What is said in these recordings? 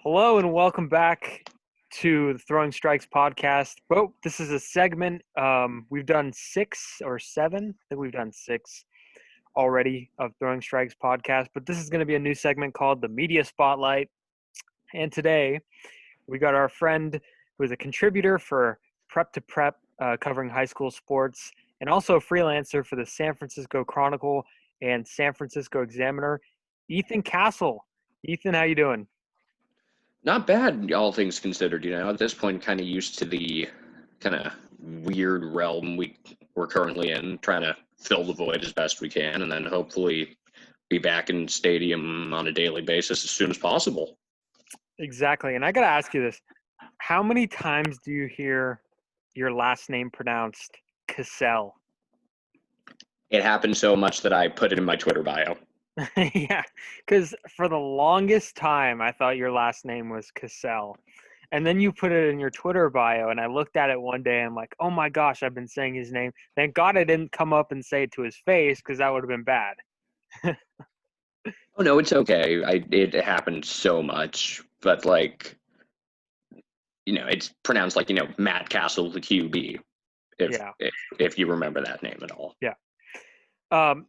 Hello and welcome back to the Throwing Strikes podcast. Well, this is a segment. We've done 6 or 7. I think we've done 6 already of Throwing Strikes podcast, but this is going to be a new segment called the Media Spotlight. And today we got our friend who is a contributor for Prep to Prep, covering high school sports, and also a freelancer for the San Francisco Chronicle and San Francisco Examiner, Ethan Kassel. Ethan, how you doing? Not bad, all things considered. At this point, kind of used to the kind of weird realm we're currently in, trying to fill the void as best we can, and then hopefully be back in stadium on a daily basis as soon as possible. Exactly. And I got to ask you this. How many times do you hear your last name pronounced Kassel? It happened so much that I put it in my Twitter bio. Yeah, because for the longest time, I thought your last name was Kassel. And then you put it in your Twitter bio, and I looked at it one day, and I'm like, oh my gosh, I've been saying his name. Thank God I didn't come up and say it to his face, because that would have been bad. Oh no, it's okay. It happened so much, but it's pronounced Matt Castle, the QB. If Yeah. if you remember that name at all. Yeah.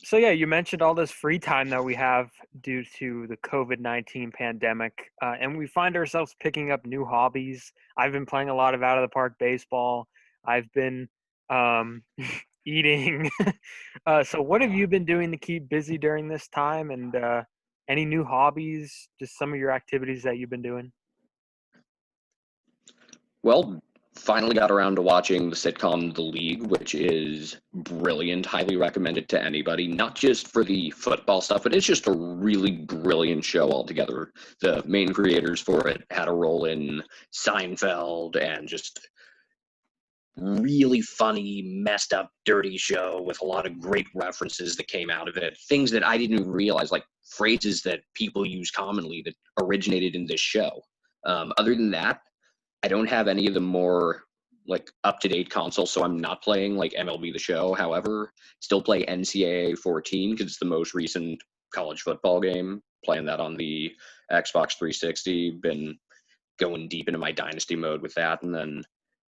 So yeah, you mentioned all this free time that we have due to the COVID-19 pandemic, and we find ourselves picking up new hobbies. I've been playing a lot of out of the park baseball. I've been eating. So what have you been doing to keep busy during this time? And any new hobbies? Just some of your activities that you've been doing? Well, finally got around to watching the sitcom The League, which is brilliant. Highly recommend it to anybody, not just for the football stuff, but it's just a really brilliant show altogether. The main creators for it had a role in Seinfeld, and just really funny, messed up, dirty show with a lot of great references that came out of it. Things that I didn't realize, like phrases that people use commonly that originated in this show. Other than that, I don't have any of the more up-to-date consoles, so I'm not playing like MLB The Show. However, still play NCAA 14 because it's the most recent college football game. Playing that on the Xbox 360. Been going deep into my dynasty mode with that, and then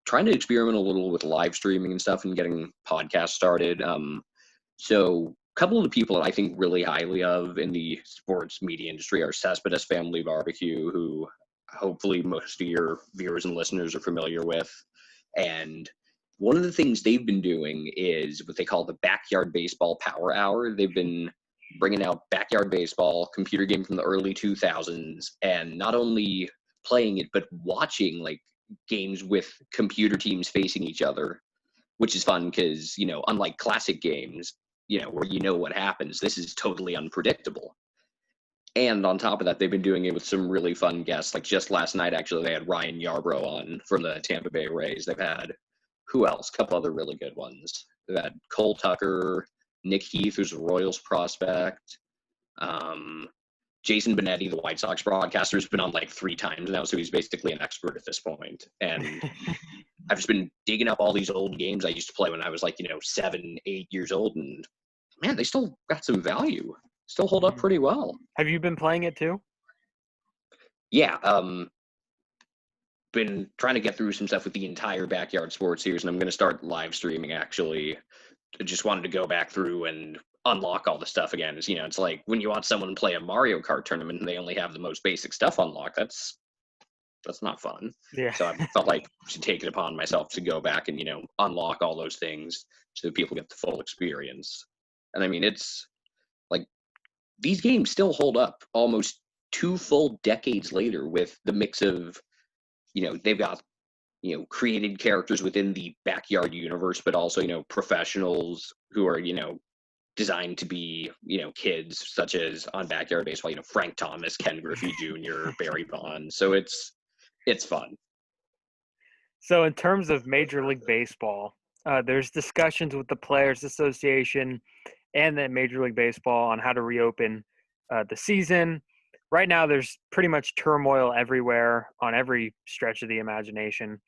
trying to experiment a little with live streaming and stuff and getting podcasts started. So a couple of the people that I think really highly of in the sports media industry are Cespedes Family Barbecue, who hopefully most of your viewers and listeners are familiar with. And one of the things they've been doing is what they call the Backyard Baseball Power Hour. They've been bringing out Backyard Baseball, computer game from the early 2000s, and not only playing it, but watching games with computer teams facing each other, which is fun because, unlike classic games, where what happens, this is totally unpredictable. And on top of that, they've been doing it with some really fun guests. Like just last night, actually, they had Ryan Yarbrough on from the Tampa Bay Rays. They've had, who else? A couple other really good ones. They've had Cole Tucker, Nick Heath, who's a Royals prospect. Jason Benetti, the White Sox broadcaster, has been on 3 times now, so he's basically an expert at this point. And I've just been digging up all these old games I used to play when I was 7, 8 years old, and man, they still got some value. Still hold up pretty well. Have you been playing it too? Yeah, been trying to get through some stuff with the entire Backyard Sports series, and I'm going to start live streaming, actually. I just wanted to go back through and unlock all the stuff again. It's like when you watch someone play a Mario Kart tournament and they only have the most basic stuff unlocked. That's not fun. Yeah. So I felt like I should take it upon myself to go back and, unlock all those things so that people get the full experience. And I mean, it's these games still hold up almost 2 full decades later with the mix of, they've got, created characters within the Backyard universe, but also, professionals who are, designed to be, kids, such as on Backyard Baseball, Frank Thomas, Ken Griffey Jr., Barry Bonds. So it's fun. So in terms of Major League Baseball, there's discussions with the Players Association and then Major League Baseball on how to reopen the season. Right now, there's pretty much turmoil everywhere on every stretch of the imagination.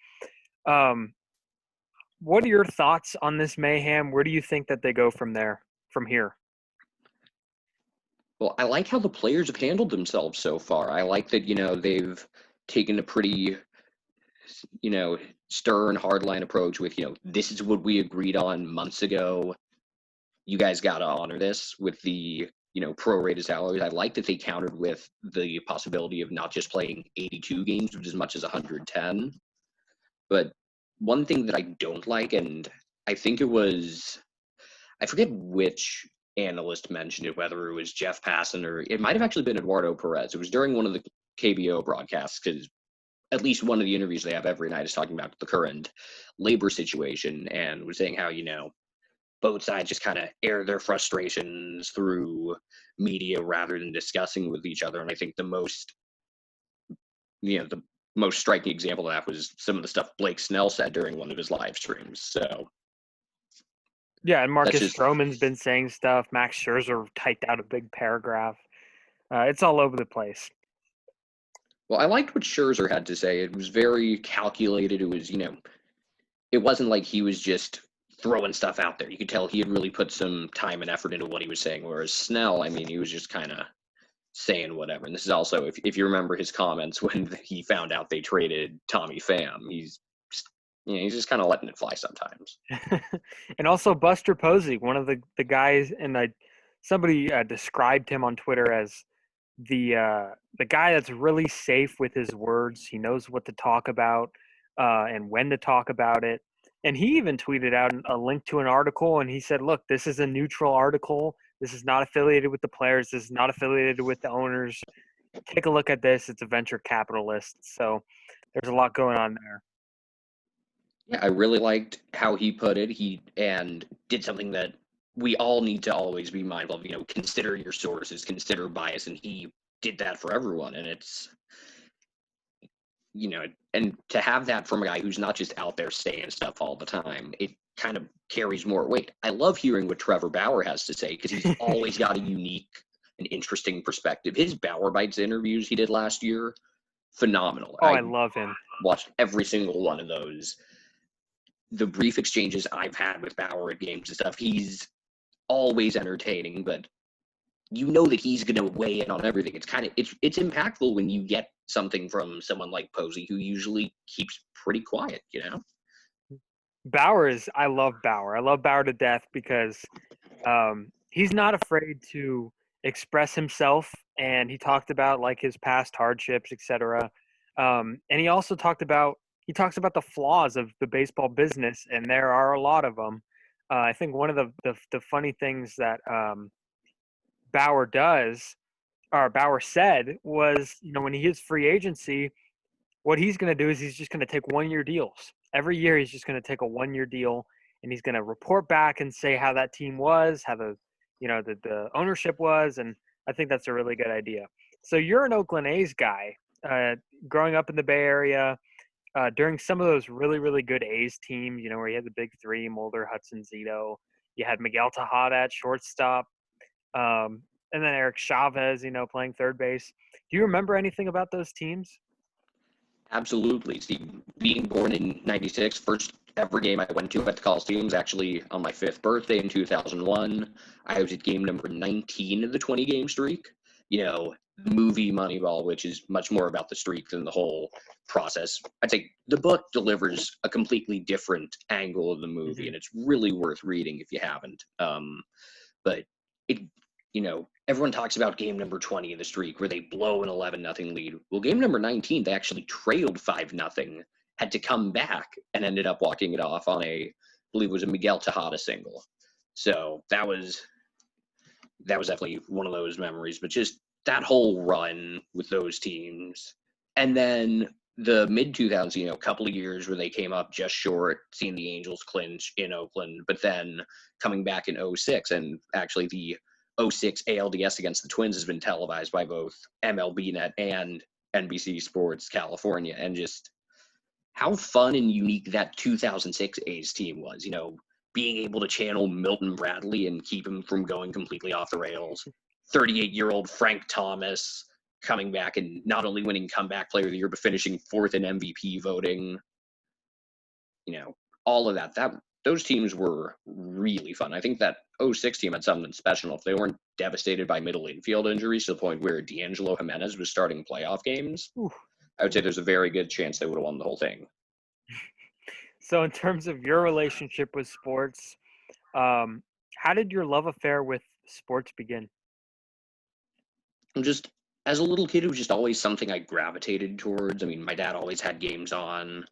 What are your thoughts on this mayhem? Where do you think that they go from here? Well, I like how the players have handled themselves so far. I like that, they've taken a pretty, stern, hardline approach with, this is what we agreed on months ago. You guys got to honor this with the, prorated salaries. I like that they countered with the possibility of not just playing 82 games, but as much as 110. But one thing that I don't like, and I think I forget which analyst mentioned it, whether it was Jeff Passan or it might have actually been Eduardo Perez. It was during one of the KBO broadcasts, because at least one of the interviews they have every night is talking about the current labor situation and was saying how, both sides just kind of air their frustrations through media rather than discussing with each other. And I think the most striking example of that was some of the stuff Blake Snell said during one of his live streams. So yeah, and Marcus just, Stroman's been saying stuff. Max Scherzer typed out a big paragraph. It's all over the place. well, I liked what Scherzer had to say. It was very calculated. It was, it wasn't like he was just throwing stuff out there. You could tell he had really put some time and effort into what he was saying. Whereas Snell, I mean, he was just kind of saying whatever. And this is also, if you remember his comments when he found out they traded Tommy Pham, he's just kind of letting it fly sometimes. And also Buster Posey, one of the guys, and somebody described him on Twitter as the guy that's really safe with his words. He knows what to talk about and when to talk about it. And he even tweeted out a link to an article, and he said, look, this is a neutral article. This is not affiliated with the players. This is not affiliated with the owners. Take a look at this. It's a venture capitalist. So there's a lot going on there. Yeah, I really liked how he put it. He did something that we all need to always be mindful of, consider your sources, consider bias. And he did that for everyone. And it's, and to have that from a guy who's not just out there saying stuff all the time, it kind of carries more weight. I love hearing what Trevor Bauer has to say because he's always got a unique and interesting perspective. His Bauer Bites interviews he did last year, phenomenal. Oh, I love him. Watched every single one of those. The brief exchanges I've had with Bauer at games and stuff, he's always entertaining, but you know that he's going to weigh in on everything. It's impactful when you get something from someone like Posey, who usually keeps pretty quiet, I love Bauer. I love Bauer to death because he's not afraid to express himself, and he talked about like his past hardships, etc. And he also talks about the flaws of the baseball business, and there are a lot of them. I think one of the funny things that Bauer said was, when he hits free agency, what he's going to do is he's just going to take 1-year deals. Every year he's just going to take a 1-year deal, and he's going to report back and say how that team was, how the ownership was, and I think that's a really good idea. So you're an Oakland A's guy, growing up in the Bay Area, during some of those really, really good A's teams, where you had the big three, Mulder, Hudson, Zito. You had Miguel Tejada at shortstop. And then Eric Chavez, playing third base. Do you remember anything about those teams? Absolutely. See, being born in 96, first ever game I went to at the Coliseum was actually on my 5th birthday in 2001. I was at game number 19 of the 20-game streak. The movie Moneyball, which is much more about the streak than the whole process. I'd say the book delivers a completely different angle of the movie, and it's really worth reading if you haven't. But it, everyone talks about game number 20 in the streak where they blow an 11-0 lead. Well, game number 19, they actually trailed 5-0, had to come back and ended up walking it off on I believe it was a Miguel Tejada single. So that was definitely one of those memories, but just that whole run with those teams. And then the mid-2000s, a couple of years where they came up just short, seeing the Angels clinch in Oakland, but then coming back in 06, and actually the 06 ALDS against the Twins has been televised by both MLB.net and NBC Sports California, and just how fun and unique that 2006 A's team was, being able to channel Milton Bradley and keep him from going completely off the rails. 38-year-old Frank Thomas coming back and not only winning comeback player of the year, but finishing 4th in MVP voting. All of that. Those teams were really fun. I think that 06 team had something special. If they weren't devastated by middle infield injuries to the point where D'Angelo Jimenez was starting playoff games, I would say there's a very good chance they would have won the whole thing. So in terms of your relationship with sports, how did your love affair with sports begin? I'm just as a little kid, it was just always something I gravitated towards. I mean, my dad always had games on,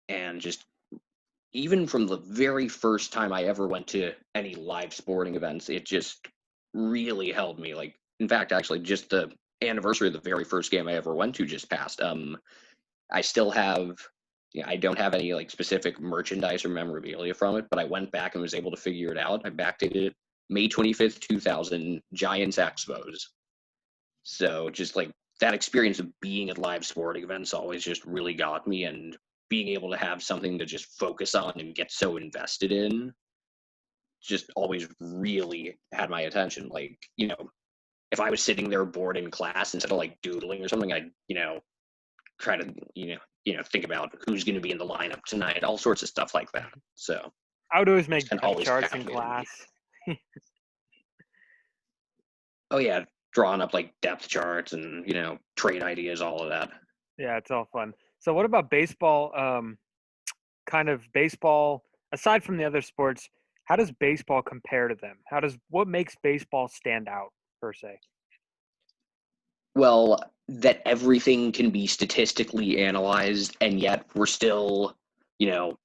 and just even from the very first time I ever went to any live sporting events, it just really held me. Like, in fact, actually, just the anniversary of the very first game I ever went to just passed. I still have, I don't have any like specific merchandise or memorabilia from it, but I went back and was able to figure it out. I backdated it May 25th, 2000, Giants Expos. So just like that experience of being at live sporting events always just really got me, and being able to have something to just focus on and get so invested in just always really had my attention. Like, if I was sitting there bored in class instead of like doodling or something, I'd, try to, think about who's going to be in the lineup tonight, all sorts of stuff like that. So I would always just make kind of depth always charts in fascinated me. class. Oh yeah, drawing up like depth charts and, trade ideas, all of that. Yeah, it's all fun. So what about baseball? Kind of baseball, aside from the other sports, how does baseball compare to them? What makes baseball stand out per se? Well, that everything can be statistically analyzed, and yet we're still, you know,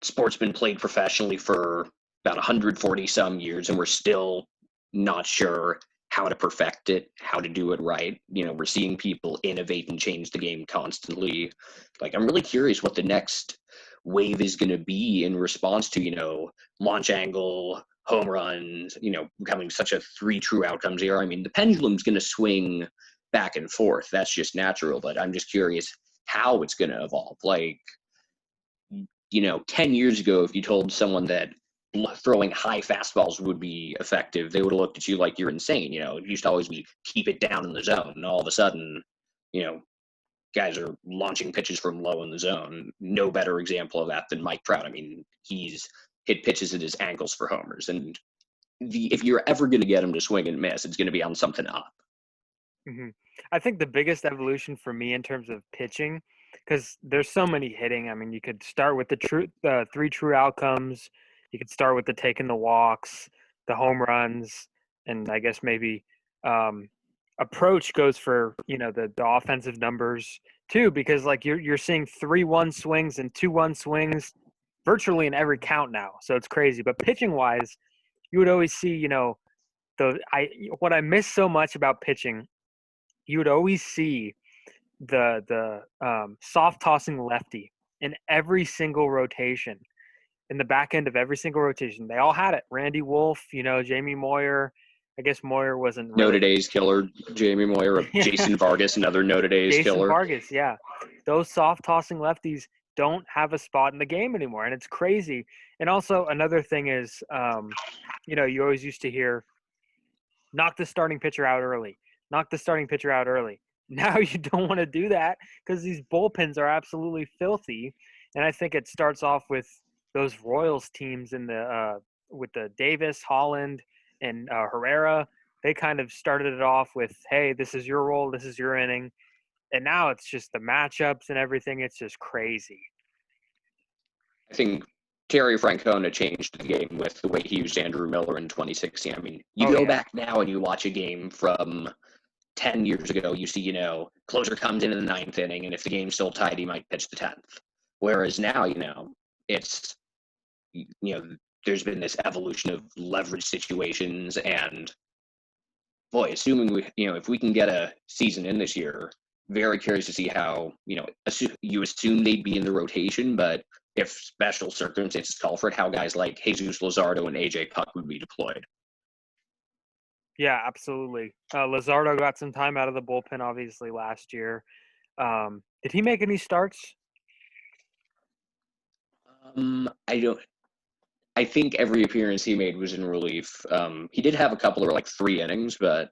sport's been played professionally for about 140 some years, and we're still not sure how to perfect it, how to do it right. We're seeing people innovate and change the game constantly. Like, I'm really curious what the next wave is going to be in response to, launch angle, home runs, becoming such a three true outcomes era. I mean, the pendulum's going to swing back and forth. That's just natural, but I'm just curious how it's going to evolve. Like, 10 years ago, if you told someone that throwing high fastballs would be effective, they would have looked at you like you're insane. It used to always be keep it down in the zone. And all of a sudden, you know, guys are launching pitches from low in the zone. No better example of that than Mike Trout. I mean, he's hit pitches at his ankles for homers. And if you're ever going to get him to swing and miss, it's going to be on something up. Hmm. I think the biggest evolution for me in terms of pitching, because there's so many hitting. I mean, you could start with the three true outcomes. You could start with the taking the walks, the home runs, and I guess maybe um, approach goes for the offensive numbers too, because like you're seeing 3-1 swings and 2-1 swings virtually in every count now. So it's crazy. But pitching wise, you would always see what I miss so much about pitching, you would always see the soft tossing lefty in every single rotation, in the back end of every single rotation. They all had it. Randy Wolf, Jamie Moyer. I guess Moyer wasn't Notre really. Dame's killer, Jamie Moyer, Jason Vargas, another Notre Dame's Jason killer. Vargas, yeah. Those soft tossing lefties don't have a spot in the game anymore, and it's crazy. And also another thing is, you always used to hear, knock the starting pitcher out early. Knock the starting pitcher out early. Now you don't want to do that because these bullpens are absolutely filthy. And I think it starts off with those Royals teams with the Davis, Holland, and Herrera. They kind of started it off with, hey, this is your role, this is your inning. And now it's just the matchups and everything. It's just crazy. I think Terry Francona changed the game with the way he used Andrew Miller in 2016. I mean, you Oh, go yeah. back now and you watch a game from 10 years ago, you see, closer comes in the ninth inning, and if the game's still tied, he might pitch the 10th. Whereas now, it's, there's been this evolution of leverage situations, and boy, assuming if we can get a season in this year, very curious to see how, you assume they'd be in the rotation, but if special circumstances call for it, how guys like Jesus Luzardo and AJ Puck would be deployed. Yeah, absolutely. Luzardo got some time out of the bullpen, obviously, last year. Did he make any starts? I don't. I think every appearance he made was in relief. He did have a couple of like 3 innings, but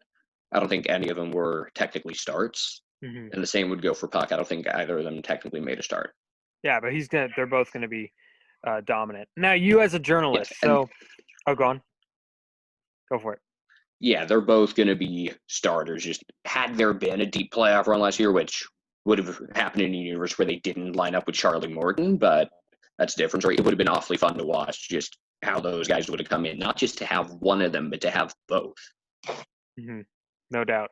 I don't think any of them were technically starts. Hmm. And the same would go for Puck. I don't think either of them technically made a start. Yeah, but they're both gonna be dominant. Now, you as a Yes, journalist, and go on, go for it. yeah, they're both going to be starters. Just had there been a deep playoff run last year, which would have happened in a universe where they didn't line up with Charlie Morton, but that's a different story. It would have been awfully fun to watch just how those guys would have come in, not just to have one of them, but to have both. Hmm. No doubt.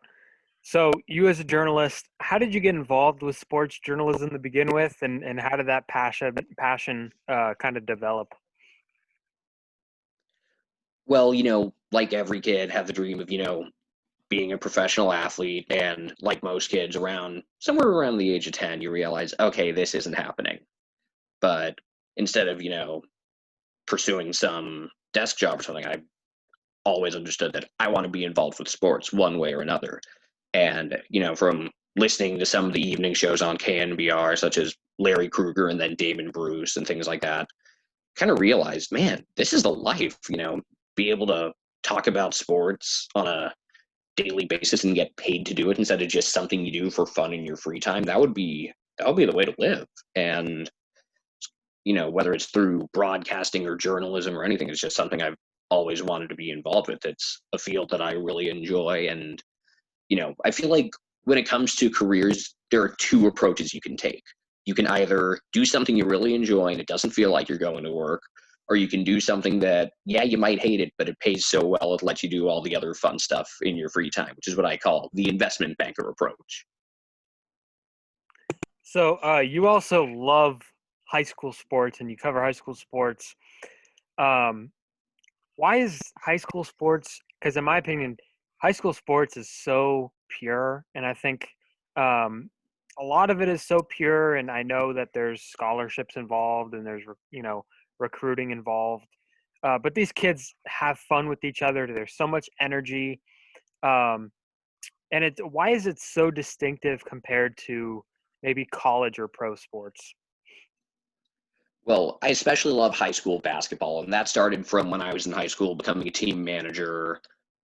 So you as a journalist, how did you get involved with sports journalism to begin with, and how did that passion kind of develop? Well, like every kid, have the dream of, being a professional athlete. And like most kids somewhere around the age of 10, you realize, okay, this isn't happening. But instead of, pursuing some desk job or something, I always understood that I want to be involved with sports one way or another. And, from listening to some of the evening shows on KNBR, such as Larry Krueger and then Damon Bruce and things like that, kind of realized, man, this is the life, be able to talk about sports on a daily basis and get paid to do it instead of just something you do for fun in your free time. That would be the way to live. And whether it's through broadcasting or journalism or anything, it's just something I've always wanted to be involved with. It's a field that I really enjoy. And, I feel like when it comes to careers, there are two approaches you can take. You can either do something you really enjoy and it doesn't feel like you're going to work, or you can do something that, yeah, you might hate it, but it pays so well, it lets you do all the other fun stuff in your free time, which is what I call the investment banker approach. So you also love high school sports and you cover high school sports. Um, why is high school sports? Because in my opinion, high school sports is so pure, and I think um, a lot of it is so pure. And I know that there's scholarships involved and there's recruiting involved. But these kids have fun with each other. There's so much energy. Um, and why is it so distinctive compared to maybe college or pro sports? Well, I especially love high school basketball, and that started from when I was in high school, becoming a team manager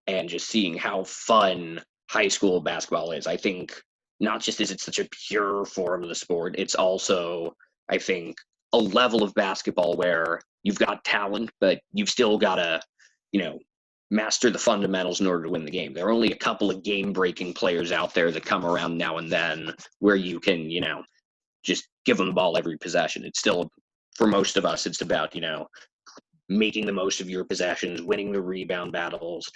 and just seeing how fun high school basketball is. I think not just is it such a pure form of the sport, it's also, I think, a level of basketball where you've got talent, but you've still got to, you know, master the fundamentals in order to win the game. There are only a couple of game breaking players out there that come around now and then where you can, just give them the ball every possession. It's still, for most of us, it's about, making the most of your possessions, winning the rebound battles,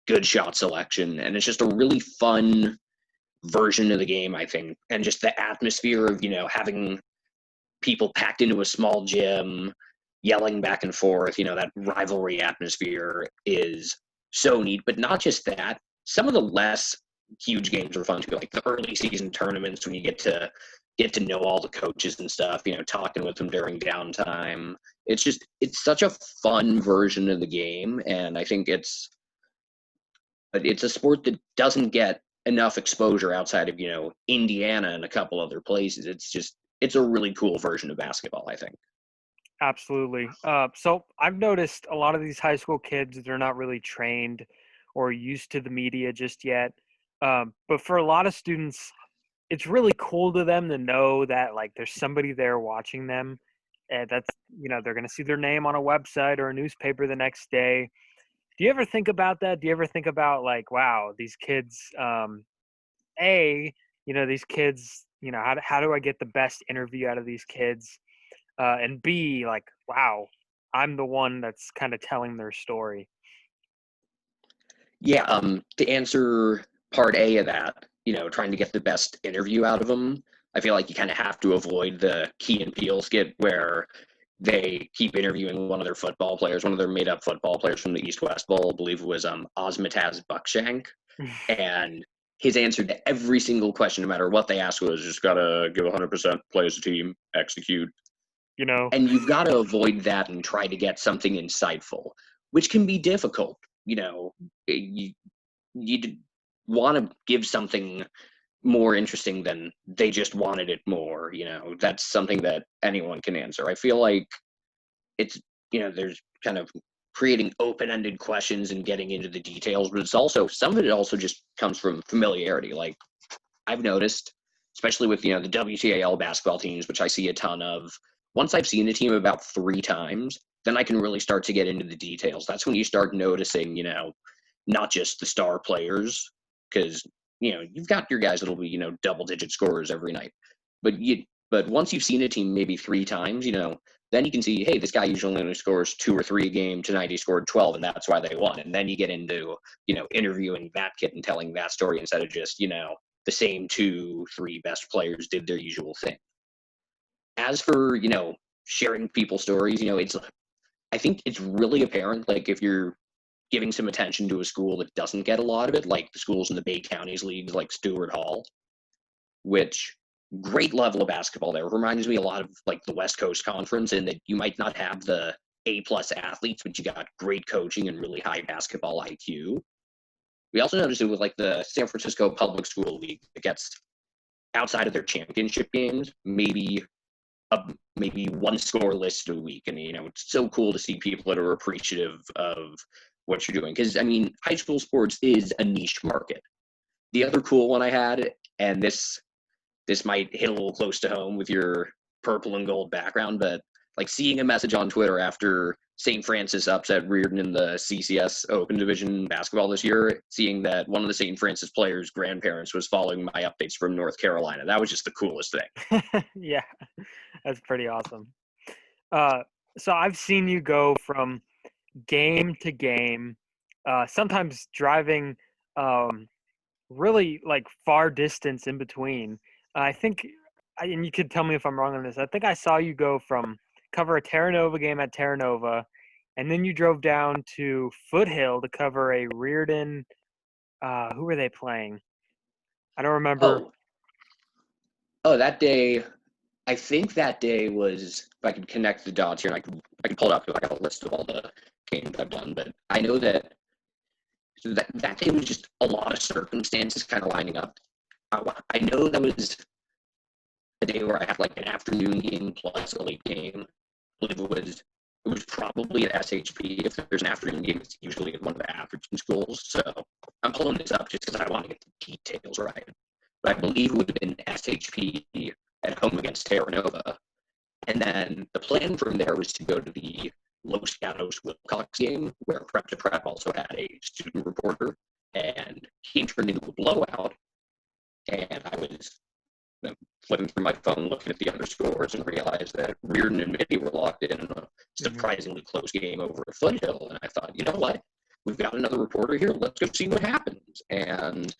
good shot selection. And it's just a really fun version of the game, I think. And just the atmosphere of, having people packed into a small gym, yelling back and forth, that rivalry atmosphere is so neat. But not just that, some of the less huge games are fun too, like the early season tournaments when you get to know all the coaches and stuff, talking with them during downtime. It's such a fun version of the game, and I think it's a sport that doesn't get enough exposure outside of, Indiana and a couple other places. It's a really cool version of basketball, I think. Absolutely. So I've noticed a lot of these high school kids, they're not really trained or used to the media just yet. But for a lot of students, it's really cool to them to know that like there's somebody there watching them, and that's they're going to see their name on a website or a newspaper the next day. Do you ever think about that? Do you ever think about like, wow, these kids, these kids, how do I get the best interview out of these kids? And B, like, wow, I'm the one that's kind of telling their story. Yeah, to answer part A of that, trying to get the best interview out of them, I feel like you kind of have to avoid the Key and Peele skit where they keep interviewing one of their football players, one of their made-up football players from the East-West Bowl. I believe it was Osmataz Buckshank, and his answer to every single question, no matter what they asked, was just gotta give 100%, play as a team, execute. you know, And you've got to avoid that and try to get something insightful, which can be difficult. You want to give something more interesting than they just wanted it more. That's something that anyone can answer. I feel like it's, there's kind of creating open-ended questions and getting into the details, but it's also, some of it also just comes from familiarity. Like I've noticed, especially with, the WCAL basketball teams, which I see a ton of, once I've seen a team about 3 times, then I can really start to get into the details. That's when you start noticing, not just the star players, because you've got your guys that'll be, double-digit scorers every night. But once you've seen a team maybe 3 times, then you can see, hey, this guy usually only scores 2 or 3 a game. Tonight he scored 12, and that's why they won. And then you get into, interviewing that kid and telling that story instead of just, the same 2, 3 best players did their usual thing. As for, sharing people's stories, I think it's really apparent, like, if you're giving some attention to a school that doesn't get a lot of it, like the schools in the Bay Counties leagues, like Stewart Hall, which great level of basketball there. Reminds me a lot of like the West Coast Conference in that you might not have the A-plus athletes, but you got great coaching and really high basketball IQ. We also noticed it with like the San Francisco Public School League that gets outside of their championship games, maybe one score list a week. And, it's so cool to see people that are appreciative of what you're doing. Because, high school sports is a niche market. The other cool one I had, and this might hit a little close to home with your purple and gold background, but like seeing a message on Twitter after St. Francis upset Reardon in the CCS Open Division basketball this year, seeing that one of the St. Francis players' grandparents was following my updates from North Carolina. That was just the coolest thing. Yeah, that's pretty awesome. So I've seen you go from game to game, sometimes driving really like far distance in between. I think, and you could tell me if I'm wrong on this, I think I saw you go from cover a Terra Nova game at Terra Nova, and then you drove down to Foothill to cover a Reardon. Who were they playing? I don't remember. That day, I think that day was, if I could connect the dots here, and I could pull it up because I got a list of all the games I've done, but I know that that day was just a lot of circumstances kind of lining up. I know that was a day where I had like an afternoon game plus a late game. I believe it was probably at SHP. If there's an afternoon game, it's usually at one of the Atherton schools. So I'm pulling this up just because I want to get the details right. But I believe it would have been SHP at home against Terra Nova. And then the plan from there was to go to the Los Gatos Wilcox game, where Prep to Prep also had a student reporter, and he turned into a blowout. And I was flipping through my phone, looking at the other scores, and realized that Reardon and Mitty were locked in a surprisingly close game over at Foothill. And I thought, you know what? We've got another reporter here. Let's go see what happens. And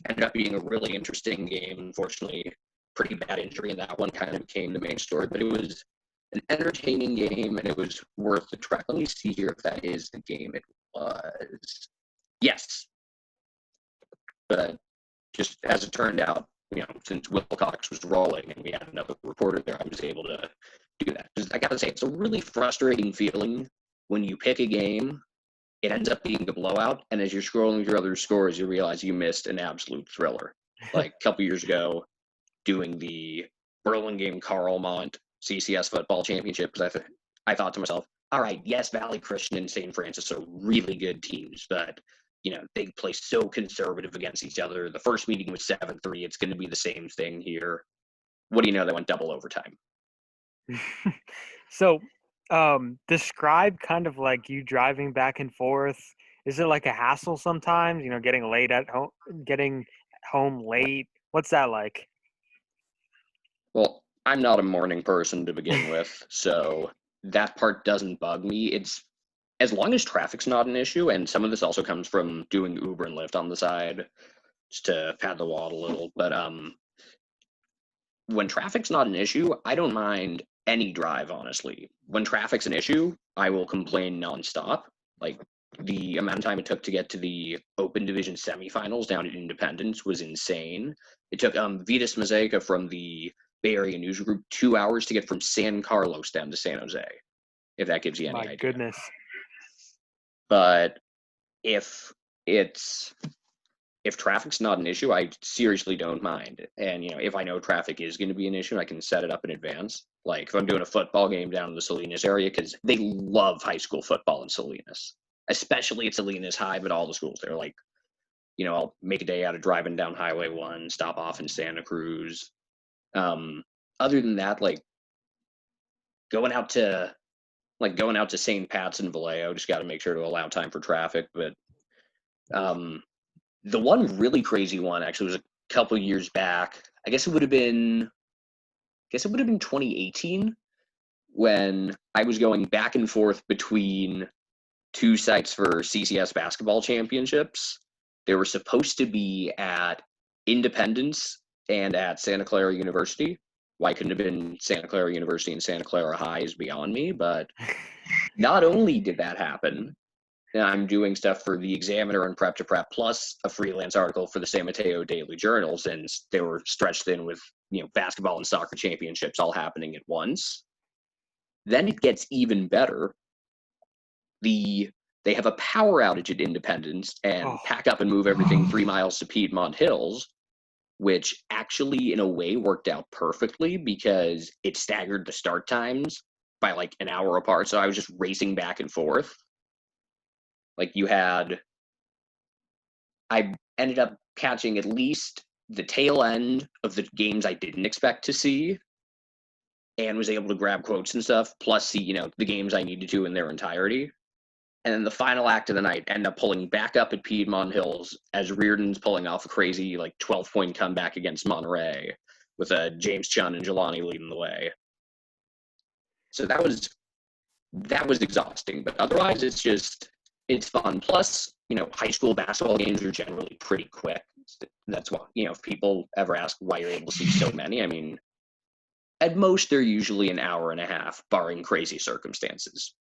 ended up being a really interesting game. Unfortunately, pretty bad injury in that one kind of became the main story, but it was an entertaining game and it was worth the trek. Let me see here if that is the game it was. Yes. But just as it turned out, since Wilcox was rolling and we had another reporter there, I was able to do that. Because I got to say, it's a really frustrating feeling when you pick a game, it ends up being a blowout, and as you're scrolling through other scores, you realize you missed an absolute thriller. Like a couple years ago, doing the Burlingame Carlmont CCS football championship, because I thought to myself, all right, yes, Valley Christian and St. Francis are really good teams, but they play so conservative against each other. The first meeting was 7-3. It's going to be the same thing here. What do you know? They went double overtime. So, describe kind of like you driving back and forth. Is it like a hassle sometimes? Getting home late. What's that like? Well, I'm not a morning person to begin with, so that part doesn't bug me. It's as long as traffic's not an issue, and some of this also comes from doing Uber and Lyft on the side, just to pad the wall a little. But when traffic's not an issue, I don't mind any drive, honestly. When traffic's an issue, I will complain nonstop. Like the amount of time it took to get to the Open Division semifinals down at Independence was insane. It took Vitas Mazeka from the Bay Area News Group 2 hours to get from San Carlos down to San Jose, if that gives you any idea. My goodness. But if traffic's not an issue, I seriously don't mind. And, if I know traffic is going to be an issue, I can set it up in advance. Like if I'm doing a football game down in the Salinas area, because they love high school football in Salinas, especially at Salinas High, but all the schools. They're like, I'll make a day out of driving down Highway 1, stop off in Santa Cruz. Other than that, like going out to St. Pat's and Vallejo, just got to make sure to allow time for traffic. But The one really crazy one actually was a couple years back. I guess it would have been 2018 when I was going back and forth between two sites for CCS basketball championships. They were supposed to be at Independence and at Santa Clara University. Why couldn't have been Santa Clara University and Santa Clara High is beyond me, but not only did that happen, and I'm doing stuff for the Examiner and Prep to Prep, plus a freelance article for the San Mateo Daily Journal, since they were stretched in with basketball and soccer championships all happening at once. Then it gets even better. They have a power outage at Independence and pack up and move everything 3 miles to Piedmont Hills, which actually in a way worked out perfectly because it staggered the start times by like an hour apart. So I was just racing back and forth. Like I ended up catching at least the tail end of the games I didn't expect to see and was able to grab quotes and stuff, plus see, the games I needed to in their entirety. And then the final act of the night, end up pulling back up at Piedmont Hills as Reardon's pulling off a crazy 12-point comeback against Monterey with James Chun and Jelani leading the way. So that was exhausting, but otherwise it's fun. Plus, high school basketball games are generally pretty quick. That's why, if people ever ask why you're able to see so many, I mean, at most they're usually an hour and a half, barring crazy circumstances.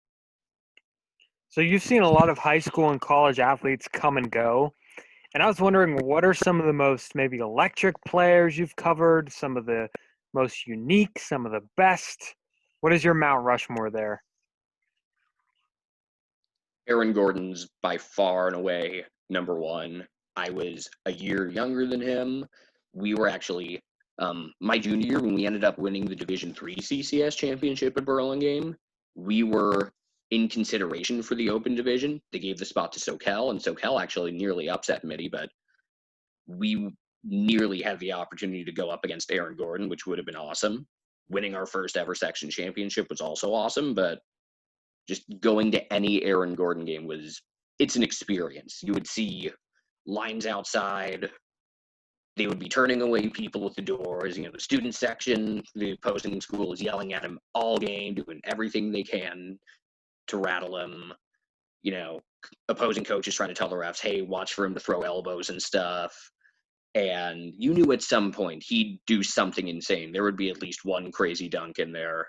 So you've seen a lot of high school and college athletes come and go. And I was wondering, what are some of the most maybe electric players you've covered, some of the most unique, some of the best? What is your Mount Rushmore there? Aaron Gordon's by far and away number one. I was a year younger than him. We were actually, my junior year, when we ended up winning the Division III CCS championship at Burlingame, we were in consideration for the open division. They gave the spot to SoCal, and SoCal actually nearly upset Mitty, but we nearly had the opportunity to go up against Aaron Gordon, which would have been awesome. Winning our first ever section championship was also awesome, but just going to any Aaron Gordon game it's an experience. You would see lines outside. They would be turning away people at the doors. The student section, the opposing school is yelling at him all game, doing everything they can to rattle him. Opposing coaches trying to tell the refs, hey, watch for him to throw elbows and stuff. And you knew at some point he'd do something insane. There would be at least one crazy dunk in there.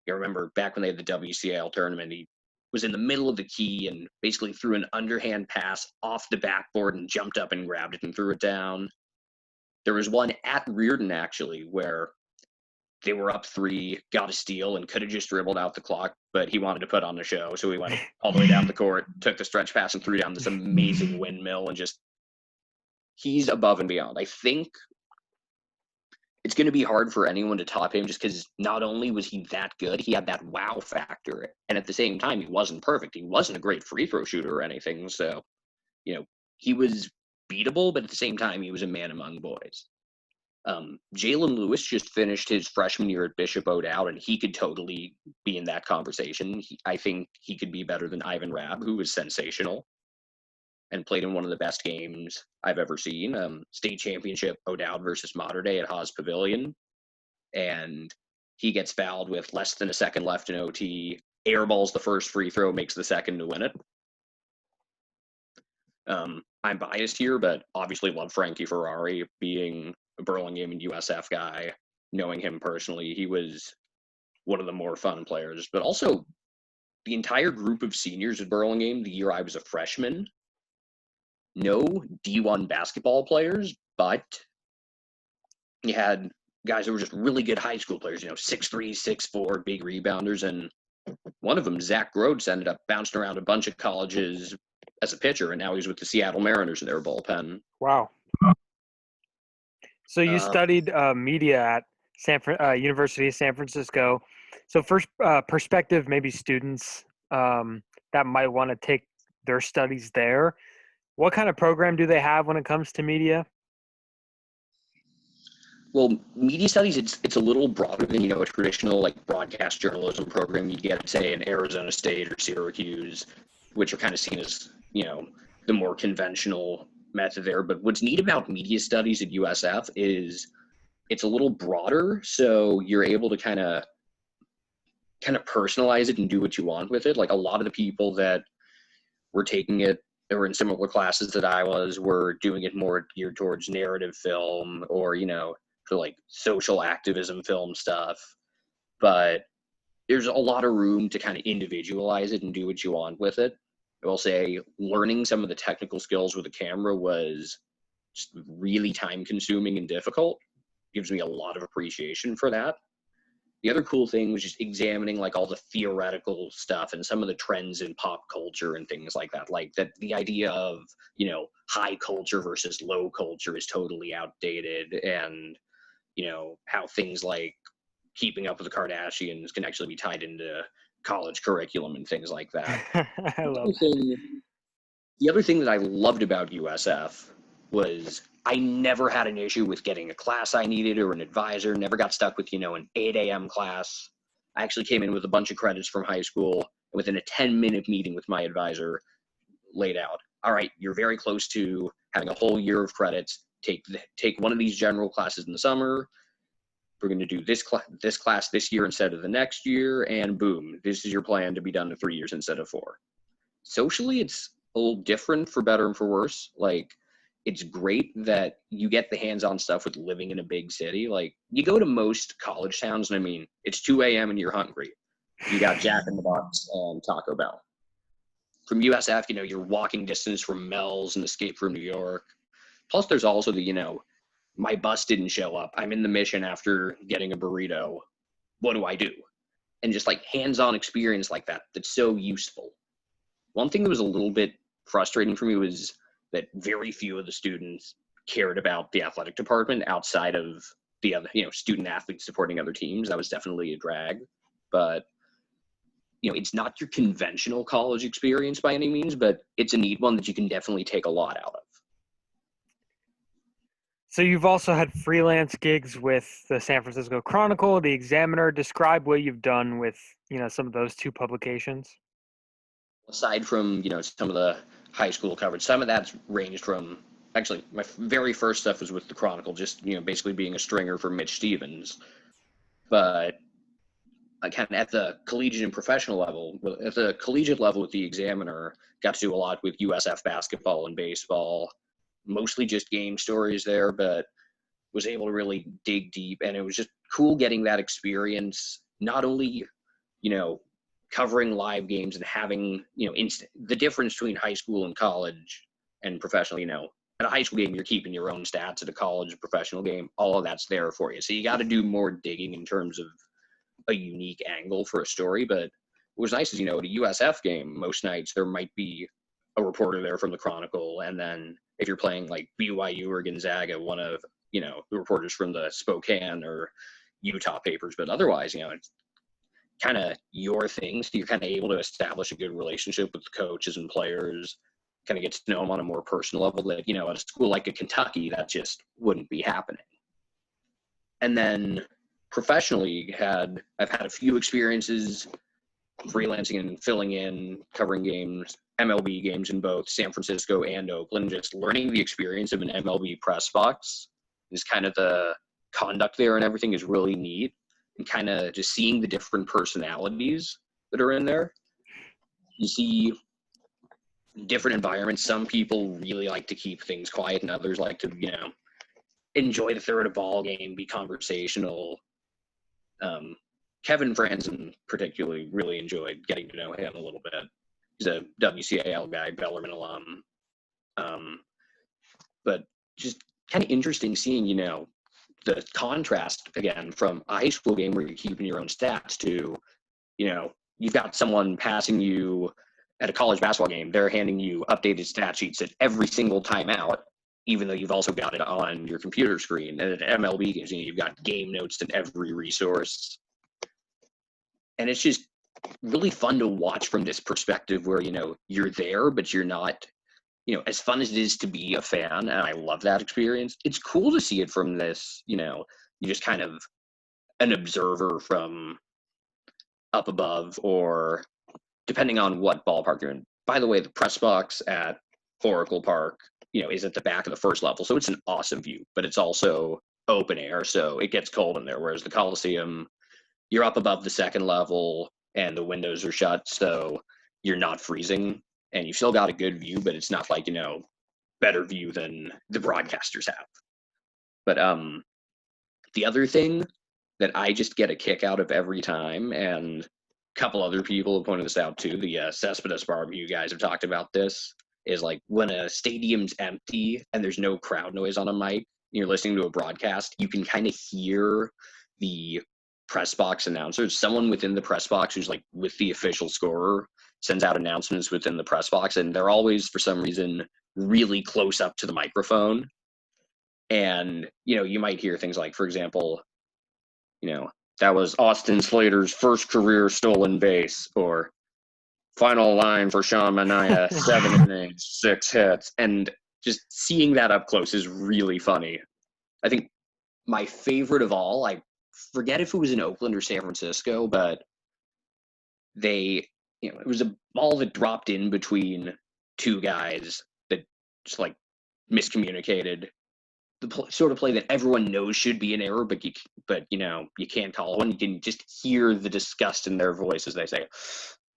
I remember back when they had the WCAL tournament, he was in the middle of the key and basically threw an underhand pass off the backboard and jumped up and grabbed it and threw it down. There was one at Reardon, actually, where they were up 3, got a steal, and could have just dribbled out the clock, but he wanted to put on the show, so he went all the way down the court, took the stretch pass, and threw down this amazing windmill, and he's above and beyond. I think it's going to be hard for anyone to top him just because not only was he that good, he had that wow factor, and at the same time, he wasn't perfect. He wasn't a great free throw shooter or anything, so, he was beatable, but at the same time, he was a man among boys. Jalen Lewis just finished his freshman year at Bishop O'Dowd, and he could totally be in that conversation. I think he could be better than Ivan Rabb, who was sensational and played in one of the best games I've ever seen. State championship O'Dowd versus Mater Dei at Haas Pavilion, and he gets fouled with less than a second left in OT, airballs the first free throw, makes the second to win it. I'm biased here, but obviously love Frankie Ferrari, being a Burlingame and USF guy, knowing him personally. He was one of the more fun players, but also the entire group of seniors at Burlingame the year I was a freshman, no D1 basketball players, but you had guys that were just really good high school players, 6'3", 6'4", big rebounders, and one of them, Zach Groats, ended up bouncing around a bunch of colleges as a pitcher, and now he's with the Seattle Mariners in their bullpen. Wow. So you studied media at University of San Francisco. So first perspective, maybe students that might want to take their studies there. What kind of program do they have when it comes to media? Well, media studies, it's a little broader than, a traditional broadcast journalism program you'd get, say, in Arizona State or Syracuse, which are kind of seen as, the more conventional method there. But what's neat about media studies at USF is it's a little broader, so you're able to kind of personalize it and do what you want with it. Like a lot of the people that were taking it or in similar classes that I was were doing it more geared towards narrative film or, for like social activism film stuff. But there's a lot of room to kind of individualize it and do what you want with it. I will say learning some of the technical skills with the camera was just really time consuming and difficult. Gives me a lot of appreciation for that. The other cool thing was just examining like all the theoretical stuff and some of the trends in pop culture and things like that. Like that the idea of, high culture versus low culture is totally outdated, and, how things like keeping up with the Kardashians can actually be tied into college curriculum and things like that. I love The other thing that I loved about USF was I never had an issue with getting a class I needed or an advisor, never got stuck with, an 8 a.m. class. I actually came in with a bunch of credits from high school, and within a 10-minute meeting with my advisor, laid out, all right, you're very close to having a whole year of credits. Take one of these general classes in the summer. We're going to do this class this year instead of the next year, and boom, this is your plan to be done in 3 years instead of 4. Socially, it's a little different for better and for worse. Like, it's great that you get the hands-on stuff with living in a big city. Like, you go to most college towns, and I mean, it's 2 a.m. and you're hungry. You got Jack in the Box and Taco Bell. From USF, you're walking distance from Mel's and Escape from New York. Plus, there's also the, my bus didn't show up. I'm in the Mission after getting a burrito. What do I do? And just like hands-on experience like that, that's so useful. One thing that was a little bit frustrating for me was that very few of the students cared about the athletic department outside of the other, student athletes supporting other teams. That was definitely a drag. But, it's not your conventional college experience by any means, but it's a neat one that you can definitely take a lot out of. So you've also had freelance gigs with the San Francisco Chronicle, the Examiner. Describe what you've done with, some of those two publications. Aside from, some of the high school coverage, some of that's ranged from, actually, my very first stuff was with the Chronicle, just, basically being a stringer for Mitch Stevens. But kind of at the collegiate and professional level, at the collegiate level with the Examiner, got to do a lot with USF basketball and baseball, mostly just game stories there, but was able to really dig deep. And it was just cool getting that experience, not only, covering live games and having, the difference between high school and college and professional, at a high school game, you're keeping your own stats. At a college professional game, all of that's there for you. So you got to do more digging in terms of a unique angle for a story. But what was nice is, at a USF game, most nights there might be a reporter there from the Chronicle. And then if you're playing like BYU or Gonzaga, one of, the reporters from the Spokane or Utah papers. But otherwise, it's kind of your thing. So you're kind of able to establish a good relationship with the coaches and players, kind of get to know them on a more personal level that, at a school like a Kentucky, that just wouldn't be happening. And then professionally, I've had a few experiences freelancing and filling in, covering games, MLB games in both San Francisco and Oakland. Just learning the experience of an MLB press box is kind of the conduct there and everything is really neat. And kind of just seeing the different personalities that are in there. You see different environments. Some people really like to keep things quiet, and others like to, enjoy that they're at a ball game, be conversational. Kevin Franzen particularly really enjoyed getting to know him a little bit. He's a WCAL guy, Bellarmine alum. But just kind of interesting seeing, the contrast again from a high school game where you're keeping your own stats to, you've got someone passing you at a college basketball game. They're handing you updated stat sheets at every single timeout, even though you've also got it on your computer screen. And at MLB games, you've got game notes in every resource. And it's just really fun to watch from this perspective where, you're there, but you're not, as fun as it is to be a fan, and I love that experience, it's cool to see it from this, you just kind of an observer from up above, or depending on what ballpark you're in. By the way, the press box at Oracle Park is at the back of the first level. So it's an awesome view, but it's also open air. So it gets cold in there. Whereas the Coliseum, you're up above the second level and the windows are shut. So you're not freezing and you still got a good view, but it's not like, better view than the broadcasters have. But the other thing that I just get a kick out of every time, and a couple other people have pointed this out too, the Cespedes barbecue guys have talked about this, is like when a stadium's empty and there's no crowd noise on a mic, and you're listening to a broadcast, you can kind of hear the press box announcers. Someone within the press box who's like with the official scorer sends out announcements within the press box, and they're always, for some reason, really close up to the microphone. And, you might hear things like, for example, that was Austin Slater's first career stolen base, or final line for Sean Manaea, 7 innings, 6 hits. And just seeing that up close is really funny. I think my favorite of all, I forget if it was in Oakland or San Francisco, but it was a ball that dropped in between two guys that just like miscommunicated. The sort of play that everyone knows should be an error, but you can't call one. You can just hear the disgust in their voice as they say,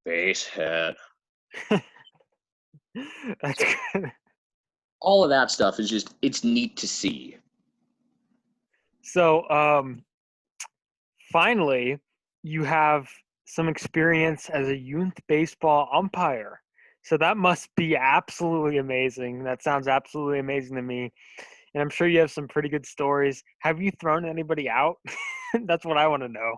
"Base hit." That's good. All of that stuff is it's neat to see. So, finally, you have some experience as a youth baseball umpire. So that must be absolutely amazing. That sounds absolutely amazing to me. And I'm sure you have some pretty good stories. Have you thrown anybody out? That's what I want to know.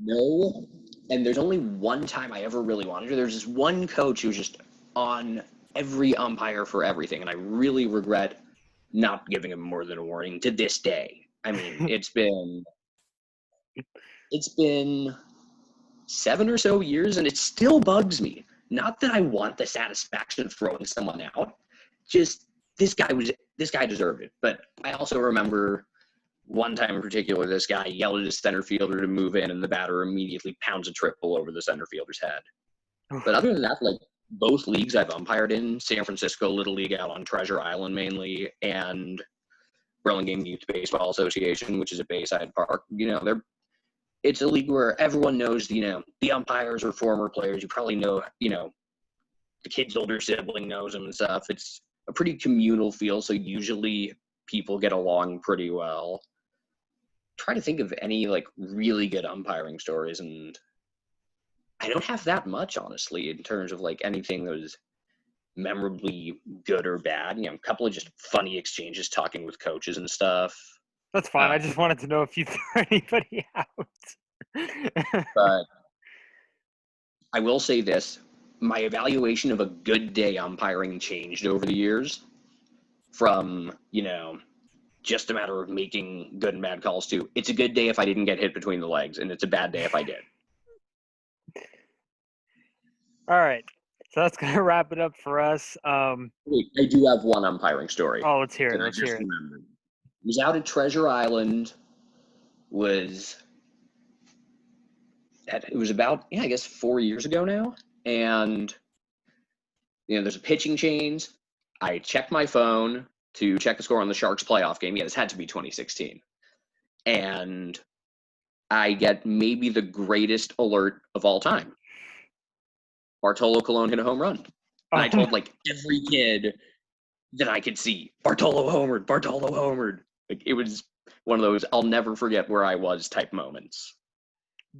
No, and there's only one time I ever really wanted to. There's this one coach who was just on every umpire for everything, and I really regret not giving him more than a warning to this day. I mean, it's been 7 or so years, and it still bugs me. Not that I want the satisfaction of throwing someone out, just this guy deserved it. But I also remember one time in particular, this guy yelled at his center fielder to move in, and the batter immediately pounds a triple over the center fielder's head. But other than that, like both leagues I've umpired in, San Francisco Little League out on Treasure Island mainly, and Burlingame Youth Baseball Association, which is at Bayside Park, it's a league where everyone knows, the umpires are former players. You probably know, the kid's older sibling knows them and stuff. It's a pretty communal feel, so usually people get along pretty well. Try to think of any like really good umpiring stories, and I don't have that much, honestly, in terms of like anything that was memorably good or bad. A couple of just funny exchanges talking with coaches and stuff. That's fine. I just wanted to know if you threw anybody out. But I will say this. My evaluation of a good day umpiring changed over the years from, just a matter of making good and bad calls to it's a good day if I didn't get hit between the legs, and it's a bad day if I did. All right. So that's going to wrap it up for us. Wait, I do have one umpiring story. Oh, let's hear it. That I Let's just hear it. remembered. It was out at Treasure Island. It was about, I guess 4 years ago now. And, there's a pitching change. I checked my phone to check the score on the Sharks playoff game. Yeah, this had to be 2016. And I get maybe the greatest alert of all time. Bartolo Colon hit a home run. And I told like every kid that I could see, Bartolo homered, Bartolo homered. Like it was one of those I'll never forget where I was type moments.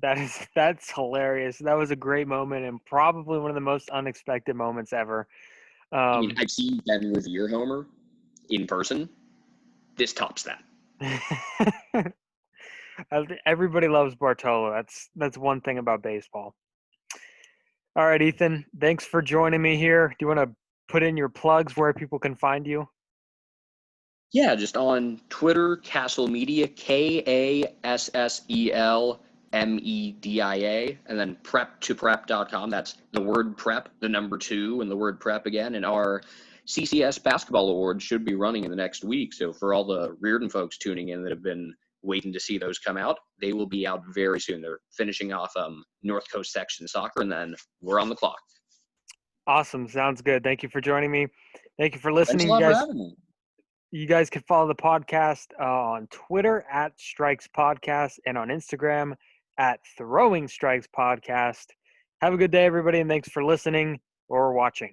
That's hilarious. That was a great moment and probably one of the most unexpected moments ever. I mean, I've seen Ben Revere homer in person. This tops that. Everybody loves Bartolo. That's one thing about baseball. All right, Ethan, thanks for joining me here. Do you want to put in your plugs where people can find you? Yeah, just on Twitter, Kassel Media, KASSELMEDIA, and then prep2prep.com. That's the word prep, the number 2, and the word prep again. And our CCS basketball awards should be running in the next week. So for all the Reardon folks tuning in that have been waiting to see those come out, they will be out very soon. They're finishing off North Coast section soccer, and then we're on the clock. Awesome. Sounds good. Thank you for joining me. Thank you for Thanks a listening. lot for having me. You guys can follow the podcast on Twitter at Strikes Podcast and on Instagram at Throwing Strikes Podcast. Have a good day, everybody, and thanks for listening or watching.